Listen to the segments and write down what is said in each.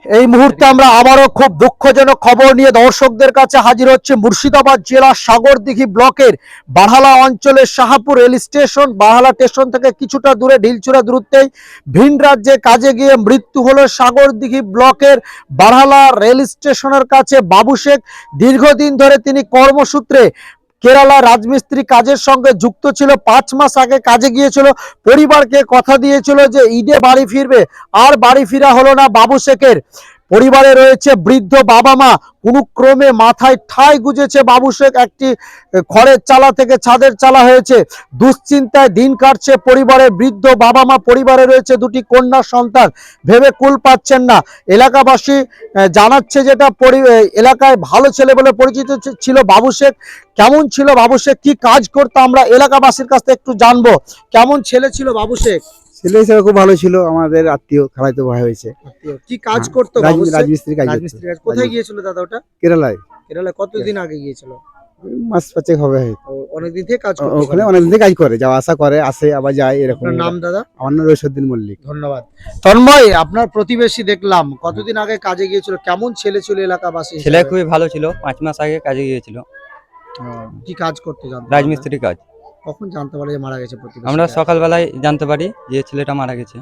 এই মুহূর্তে আমরা আবারও খুব দুঃখজনক খবর নিয়ে দর্শকদের কাছে হাজির হচ্ছে মুর্শিদাবাদ জেলার সাগরদিঘি ব্লকের বারহালা অঞ্চলের শাহপুর রেল স্টেশন। বারহালা স্টেশন থেকে কিছুটা দূরে ঢিলছুড়া দূরত্বেই ভিন রাজ্যে কাজে গিয়ে মৃত্যু হলো সাগরদিঘি ব্লকের বারহালা রেল স্টেশনের কাছে বাবু শেখ। দীর্ঘদিন ধরে তিনি কর্মসূত্রে কেরালা রাজমিস্ত্রি কাজের সঙ্গে যুক্ত ছিল। 5 মাস আগে কাজে গিয়েছিল, পরিবারকে কথা দিয়েছিল যে ঈদে বাড়ি ফিরবে, আর বাড়ি ফিরা হলো না বাবু শেখের। পরিবারে রয়েছে বৃদ্ধ বাবা মা, কোনো ক্রমে মাথায় ঠাঁই গুজেছে বাবু শেখ। একটি খড়ের চালা থেকে ছাদের চালা হয়েছে, দুশ্চিন্তায় দিন কাটছে পরিবারের বৃদ্ধ বাবা মা। পরিবারে রয়েছে 2টি কন্যা সন্তান, ভেবে কুল পাচ্ছেন না। এলাকাবাসী জানাচ্ছে যেটা এলাকায় ভালো ছেলে বলে পরিচিত ছিল বাবু শেখ। কেমন ছিল বাবু শেখ, কি কাজ করতো, আমরা এলাকাবাসীর কাছ থেকে একটু জানবো। কেমন ছেলে ছিল বাবু শেখ? ছেলে হিসেবে খুব ভালো ছিল, আমাদের আত্মীয়, খালাতো ভাই হয়েছে। কি কাজ করতো বাবু শেখ? রাজমিস্ত্রি কাজ। রাজমিস্ত্রি কাজ। কোথায় গিয়েছিল দাদা ওটা? কেরালায়। কেরালায় কতদিন আগে গিয়েছিল? মাস 5 হবে। অনেকদিন থেকে কাজ করতো ওখানে অনেকদিন থেকে কাজ করে, যাওয়া আসা করে, আসে আবার যায় এরকম। আপনার নাম দাদা? আমার নাম রইসুদ্দিন মল্লিক। ধন্যবাদ। তন্ময়, আপনার প্রতিবেশী দেখলাম কতদিন আগে কাজে গিয়েছিল, কেমন ছেলে ছিল এলাকাবাসী? ছেলে খুবই ভালো ছিল, 5 মাস আগে কাজে গিয়েছিল। কি কাজ করতে জানতো? রাজমিস্ত্রি কাজ। কখন জানতে পারে যে মারা গেছে প্রতিবেশী? আমরা সকালবেলায় জানতে পারি যে ছেলেটা মারা গেছে।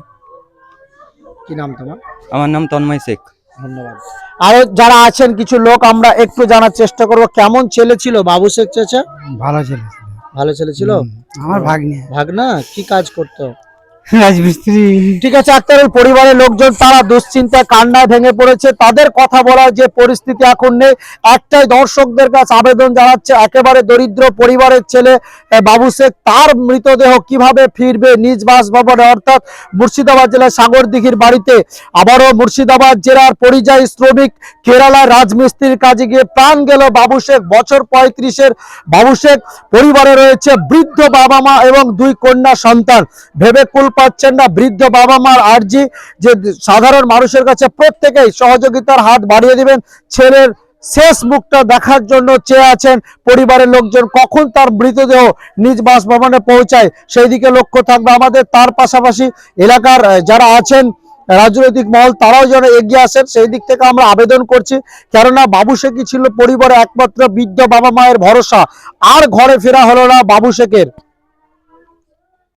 কি নাম তোমার? আমার নাম তন্ময় শেখ। ধন্যবাদ। আর যারা আছেন কিছু লোক, আমরা একটু জানার চেষ্টা করব কেমন ছেলে ছিল বাবু শেখ চাচা? ভালো ছেলে। ভালো ছেলে ছিল। আমার ভাগ্নে। ভাগনা কি কাজ করতো? রাজমিস্ত্রি। ঠিক আছে, আক্তারের পরিবারের লোকজন তারা দুশ্চিন্তায় কান্নায় ভেঙে পড়েছে। তাদের কথা বলার যে পরিস্থিতি এখন নেই। একটাই দর্শকদের কাছে আবেদন জানাচ্ছে, একেবারে দরিদ্র পরিবারের ছেলে বাবু শেখ, তার মৃতদেহ কিভাবে ফিরবে নিজ বাসভবনে, অর্থাৎ মুর্শিদাবাদ জেলার সাগরদিঘির বাড়িতে। আবারও মুর্শিদাবাদ জেলার পরিযায়ী শ্রমিক কেরালায় রাজমিস্ত্রির কাজে গিয়ে প্রাণ গেল বাবু শেখ। বছর 35-এর বাবু শেখ। পরিবারে রয়েছে বৃদ্ধ বাবা মা এবং 2 কন্যা সন্তান, ভেবে কুল পাচ্ছেন না। বৃদ্ধ বাবা মার আর্জি যে সাধারণ মানুষের কাছে প্রত্যেকেই সহযোগিতার হাত বাড়িয়ে দিবেন। ছেলের শেষ মুখটা দেখার জন্য চেয়ে আছেন পরিবারের লোকজন। কখন তার মৃতদেহ নিজ বাসভবনে পৌঁছায় সেই দিকে লক্ষ্য থাকবে আমাদের। তার পাশাপাশি এলাকার যারা আছেন রাজনৈতিক মহল, তারাও যেন এগিয়ে আসেন সেই দিক থেকে আমরা আবেদন করছি। কেননা বাবু শেখই ছিল পরিবারের একমাত্র বৃদ্ধ বাবা মায়ের ভরসা। আর ঘরে ফেরা হলো না বাবু শেখের।